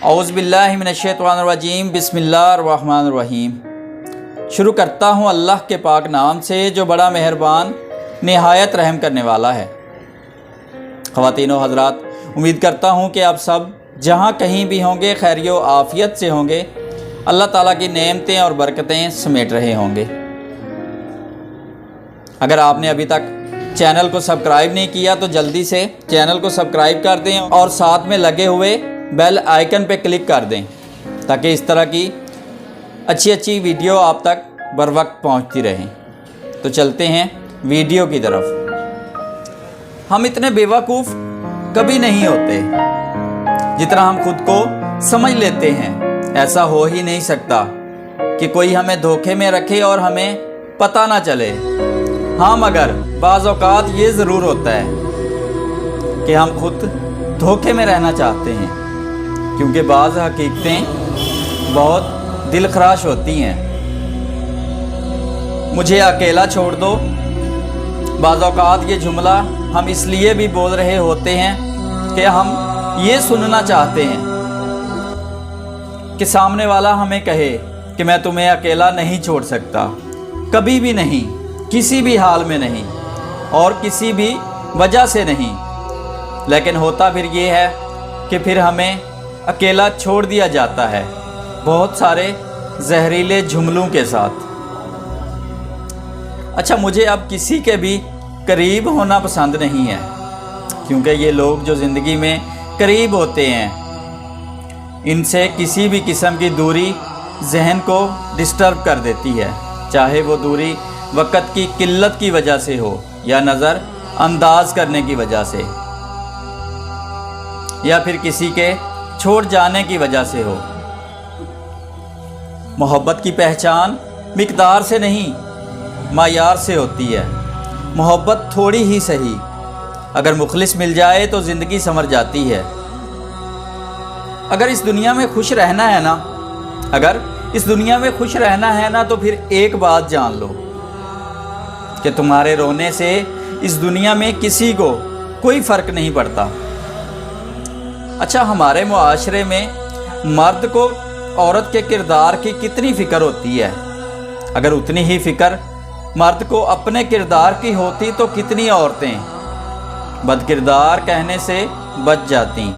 औज़ु बिल्लाहि मिनश्शैतानिर्रजीम बिस्मिल्लाहिर्रहमानिर्रहीम। शुरू करता हूँ अल्लाह के पाक नाम से जो बड़ा मेहरबान निहायत रहम करने वाला है। ख़वातीन व हज़रात, उम्मीद करता हूँ कि आप सब जहाँ कहीं भी होंगे खैरियो आफ़ियत से होंगे, अल्लाह ताला की नेमतें और बरकतें समेट रहे होंगे। अगर आपने अभी तक चैनल को सब्सक्राइब नहीं किया तो जल्दी से चैनल को सब्सक्राइब कर दें और साथ में लगे हुए बेल आइकन पे क्लिक कर दें ताकि इस तरह की अच्छी वीडियो आप तक बर वक्त पहुँचती रहें। तो चलते हैं वीडियो की तरफ। हम इतने बेवकूफ़ कभी नहीं होते जितना हम खुद को समझ लेते हैं। ऐसा हो ही नहीं सकता कि कोई हमें धोखे में रखे और हमें पता ना चले। हाँ, मगर बाज़ औक़ात ये ज़रूर होता है कि हम खुद धोखे में रहना चाहते हैं, क्योंकि बाज़ हकीकतें बहुत दिलखराश होती हैं। मुझे अकेला छोड़ दो, बाज़ औक़ात ये जुमला हम इसलिए भी बोल रहे होते हैं कि हम ये सुनना चाहते हैं कि सामने वाला हमें कहे कि मैं तुम्हें अकेला नहीं छोड़ सकता, कभी भी नहीं, किसी भी हाल में नहीं और किसी भी वजह से नहीं। लेकिन होता फिर ये है कि फिर हमें अकेला छोड़ दिया जाता है बहुत सारे जहरीले जुमलों के साथ। अच्छा, मुझे अब किसी के भी करीब होना पसंद नहीं है, क्योंकि ये लोग जो ज़िंदगी में करीब होते हैं, इनसे किसी भी किस्म की दूरी जहन को डिस्टर्ब कर देती है, चाहे वो दूरी वक़्त की किल्लत की वजह से हो या नज़र अंदाज करने की वजह से या फिर किसी के छोड़ जाने की वजह से हो। मोहब्बत की पहचान मिक़दार से नहीं मायार से होती है। मोहब्बत थोड़ी ही सही, अगर मुखलिस मिल जाए तो ज़िंदगी संवर जाती है। अगर इस दुनिया में खुश रहना है ना, तो फिर एक बात जान लो कि तुम्हारे रोने से इस दुनिया में किसी को कोई फ़र्क नहीं पड़ता। अच्छा, हमारे मुआशरे में मर्द को औरत के किरदार की कितनी फ़िक्र होती है। अगर उतनी ही फ़िक्र मर्द को अपने किरदार की होती तो कितनी औरतें बदकिरदार कहने से बच जाती।